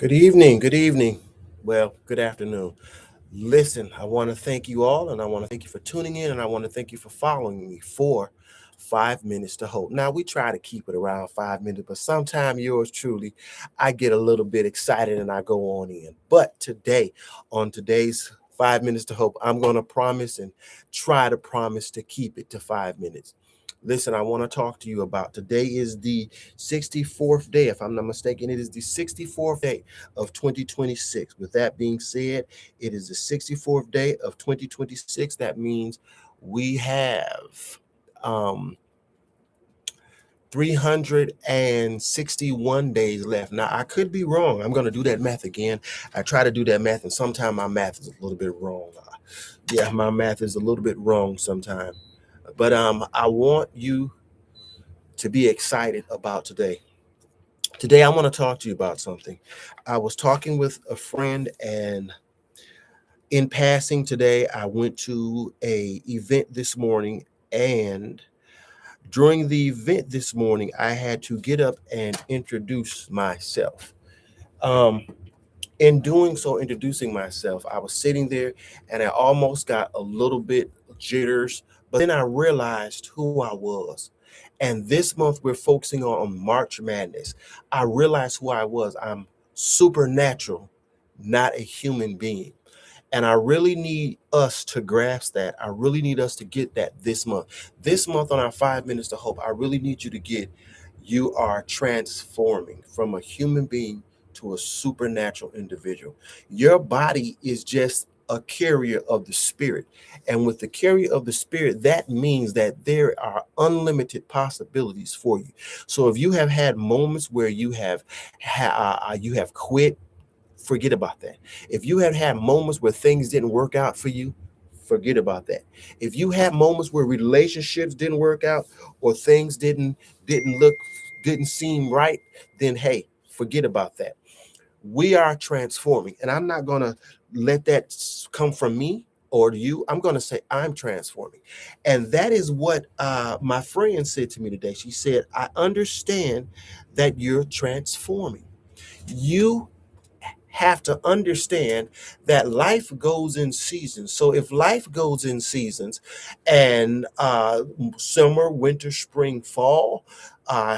Good evening. Good evening. Well, good afternoon. Listen, I want to thank you all, and I want to thank you for tuning in, and I want to thank you for following me for 5 minutes to hope. Now, we try to keep it around 5 minutes, but sometime yours truly, I get a little bit excited and I go on in. But today, on today's 5 minutes to hope, I'm going to promise and try to promise to keep it to 5 minutes. Listen, I want to talk to you about today is the 64th day. If I'm not mistaken, it is the 64th day of 2026. With that being said, it is the 64th day of 2026. That means we have um, 361 days left. Now, I could be wrong. I'm going to do that math again. I try to do that math, and sometimes my math is a little bit wrong. Yeah, my math is a little bit wrong sometimes. But I want you to be excited about today. Today, I want to talk to you about something. I was talking with a friend, and in passing today, I went to a event this morning, and during the event this morning, I had to get up and introduce myself. Um, in doing so, introducing myself, I was sitting there and I almost got a little bit jitters, but then I realized who I was. And this month, we're focusing on March Madness. I realized who I was. I'm supernatural, not a human being. And I really need us to grasp that. I really need us to get that this month. This month on our 5 minutes to hope, I really need you to get you are transforming from a human being to a supernatural individual. Your body is just a carrier of the spirit. And with the carrier of the spirit, that means that there are unlimited possibilities for you. So if you have had moments where you have quit, forget about that. If you have had moments where things didn't work out for you, forget about that. If you had moments where relationships didn't work out or things didn't seem right, then hey, forget about that. We are transforming, and I'm not going to let that come from me or to you. I'm going to say I'm transforming. And that is what my friend said to me today. She said, I understand that you're transforming. You have to understand that life goes in seasons. So if life goes in seasons and summer, winter, spring, fall,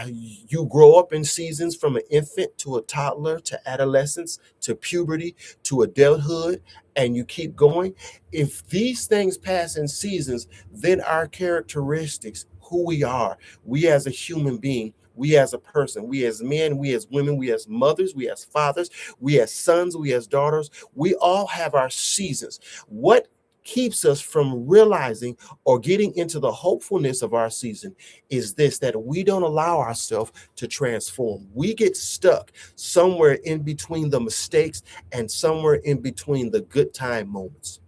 you grow up in seasons from an infant to a toddler to adolescence to puberty to adulthood, and you keep going. If these things pass in seasons, then our characteristics, who we as a human being, we as a person, we as men, we as women, we as mothers, we as fathers, we as sons, we as daughters, we all have our seasons. What keeps us from realizing or getting into the hopefulness of our season is this, that we don't allow ourselves to transform. We get stuck somewhere in between the mistakes and somewhere in between the good time moments.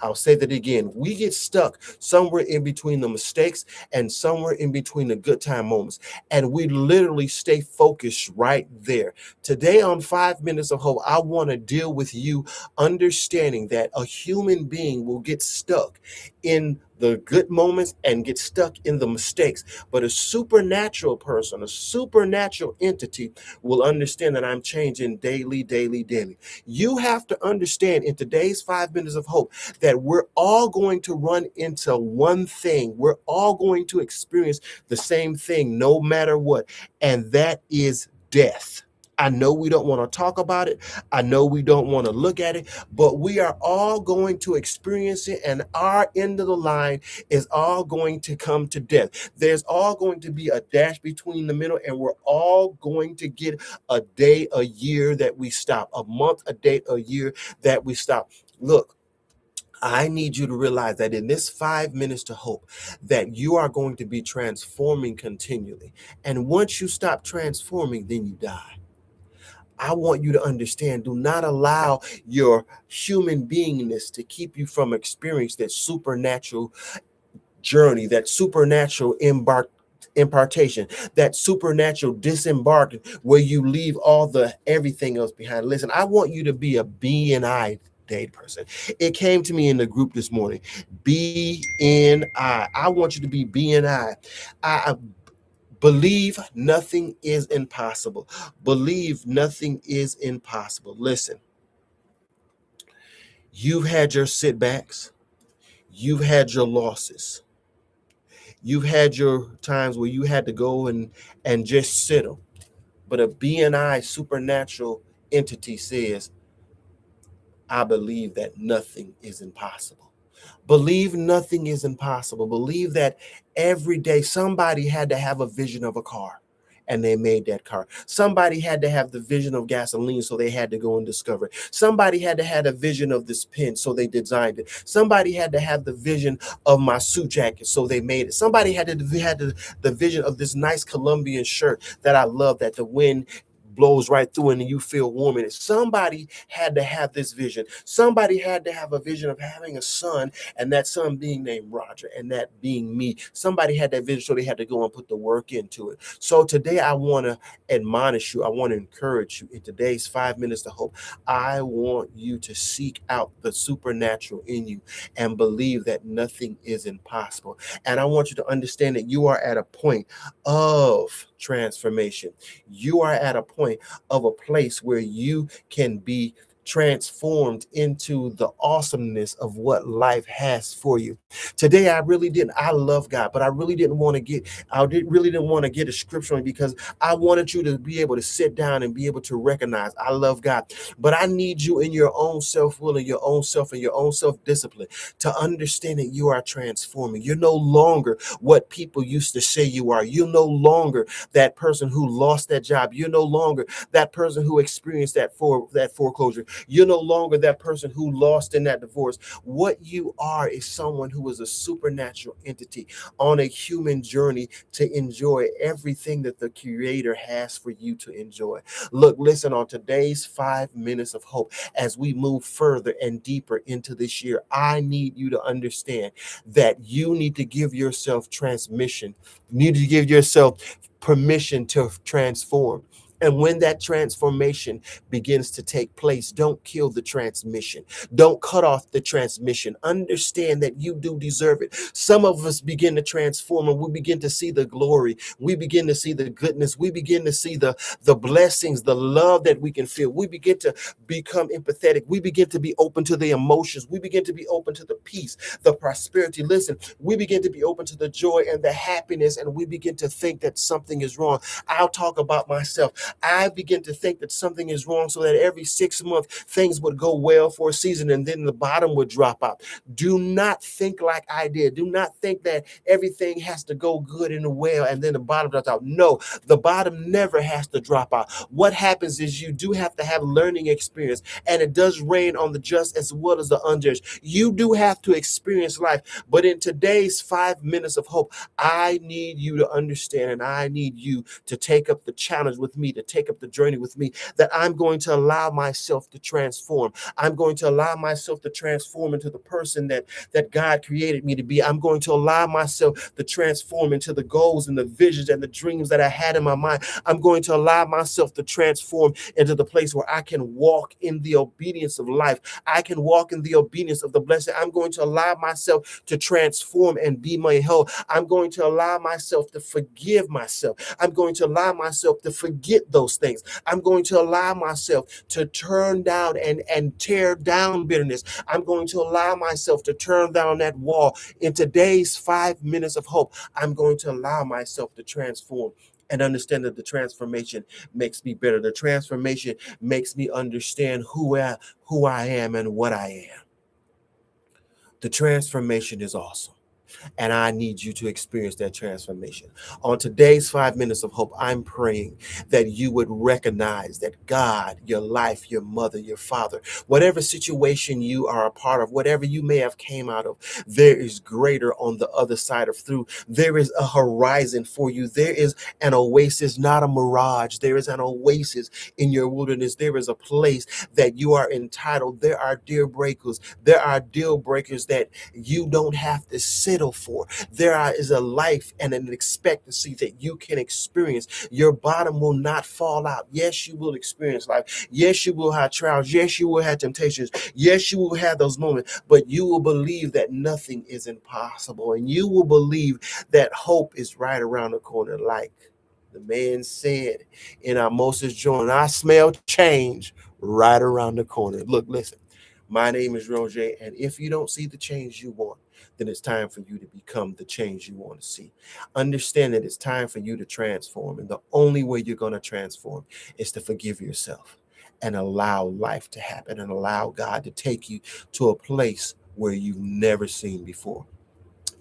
I'll say that again. We get stuck somewhere in between the mistakes and somewhere in between the good time moments. And we literally stay focused right there. Today on 5 minutes of hope, I want to deal with you understanding that a human being will get stuck in the good moments and get stuck in the mistakes. But a supernatural person, a supernatural entity will understand that I'm changing daily, daily, daily. You have to understand in today's 5 minutes of hope that we're all going to run into one thing. We're all going to experience the same thing no matter what, and that is death. I know we don't want to talk about it. I know we don't want to look at it, but we are all going to experience it, and our end of the line is all going to come to death. There's all going to be a dash between the middle, and we're all going to get a day, a year that we stop, a month, a day, a year that we stop. Look, I need you to realize that in this 5 minutes to hope, that you are going to be transforming continually. And once you stop transforming, then you die. I want you to understand, do not allow your human beingness to keep you from experiencing that supernatural journey, that supernatural impartation, that supernatural disembarking where you leave all the everything else behind. Listen, I want you to be a BNI date person. It came to me in the group this morning. BNI. I want you to be BNI. Believe nothing is impossible. Believe nothing is impossible. Listen, you've had your setbacks, you've had your losses, you've had your times where you had to go and just settle. But a BNI supernatural entity says, I believe that nothing is impossible. Believe nothing is impossible. Believe that every day somebody had to have a vision of a car and they made that car. Somebody had to have the vision of gasoline, so they had to go and discover it. Somebody had to have a vision of this pen, so they designed it. Somebody had to have the vision of my suit jacket, so they made it. Somebody had the vision of this nice Colombian shirt that I love, that the wind blows right through and you feel warm in it. Somebody had to have this vision. Somebody had to have a vision of having a son, and that son being named Roger, and that being me. Somebody had that vision, so they had to go and put the work into it. So today I want to admonish you. I want to encourage you in today's 5 minutes to hope. I want you to seek out the supernatural in you and believe that nothing is impossible. And I want you to understand that you are at a point of transformation. You are at a point of a place where you can be transformed into the awesomeness of what life has for you. Today, I love God, but I really didn't want to really didn't want to get a scripture on it, because I wanted you to be able to sit down and be able to recognize I love God. But I need you in your own self-will and your own self and your own self-discipline to understand that you are transforming. You're no longer what people used to say you are. You're no longer that person who lost that job. You're no longer that person who experienced that foreclosure. You're no longer that person who lost in that divorce. What you are is someone who is a supernatural entity on a human journey to enjoy everything that the Creator has for you to enjoy. Look, listen, on today's 5 minutes of hope, as we move further and deeper into this year, I need you to understand that you need to give yourself transmission. You need to give yourself permission to transform. And when that transformation begins to take place, don't kill the transmission. Don't cut off the transmission. Understand that you do deserve it. Some of us begin to transform and we begin to see the glory. We begin to see the goodness. We begin to see the blessings, the love that we can feel. We begin to become empathetic. We begin to be open to the emotions. We begin to be open to the peace, the prosperity. Listen, we begin to be open to the joy and the happiness, and we begin to think that something is wrong. I'll talk about myself. I begin to think that something is wrong, so that every 6 months things would go well for a season and then the bottom would drop out. Do not think like I did. Do not think that everything has to go good and well and then the bottom drops out. No, the bottom never has to drop out. What happens is you do have to have learning experience, and it does rain on the just as well as the unjust. You do have to experience life. But in today's 5 minutes of hope, I need you to understand, and I need you to take up the challenge with me, to take up the journey with me, that I'm going to allow myself to transform. I'm going to allow myself to transform into the person that God created me to be. I'm going to allow myself to transform into the goals and the visions and the dreams that I had in my mind. I'm going to allow myself to transform into the place where I can walk in the obedience of life. I can walk in the obedience of the blessing. I'm going to allow myself to transform and be made whole. I'm going to allow myself to forgive myself. I'm going to allow myself to forget those things. I'm going to allow myself to turn down and tear down bitterness. I'm going to allow myself to turn down that wall. In today's 5 minutes of hope, I'm going to allow myself to transform and understand that the transformation makes me better. The transformation makes me understand who I am and what I am. The transformation is awesome. And I need you to experience that transformation. On today's 5 minutes of hope, I'm praying that you would recognize that God, your life, your mother, your father, whatever situation you are a part of, whatever you may have came out of, there is greater on the other side of through. There is a horizon for you. There is an oasis, not a mirage. There is an oasis in your wilderness. There is a place that you are entitled. There are deal breakers. There are deal breakers that you don't have to settle for. Is a life and an expectancy that you can experience. Your bottom will not fall out. Yes, you will experience life. Yes, you will have trials. Yes, you will have temptations. Yes, you will have those moments, but you will believe that nothing is impossible, and you will believe that hope is right around the corner, like The man said in our Moses joint, I smell change right around the corner. Look, listen, my name is Roger, and if you don't see the change you want, then it's time for you to become the change you want to see. Understand that it's time for you to transform, and the only way you're going to transform is to forgive yourself and allow life to happen and allow God to take you to a place where you've never seen before.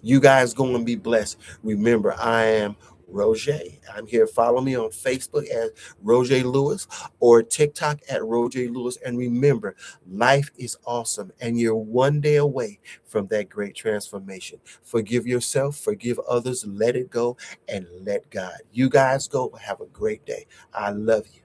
You guys go and be blessed. Remember, I am Roger. I'm here. Follow me on Facebook at Roger Lewis or TikTok at Roger Lewis. And remember, life is awesome and you're one day away from that great transformation. Forgive yourself, forgive others, let it go, and let God. You guys go. Have a great day. I love you.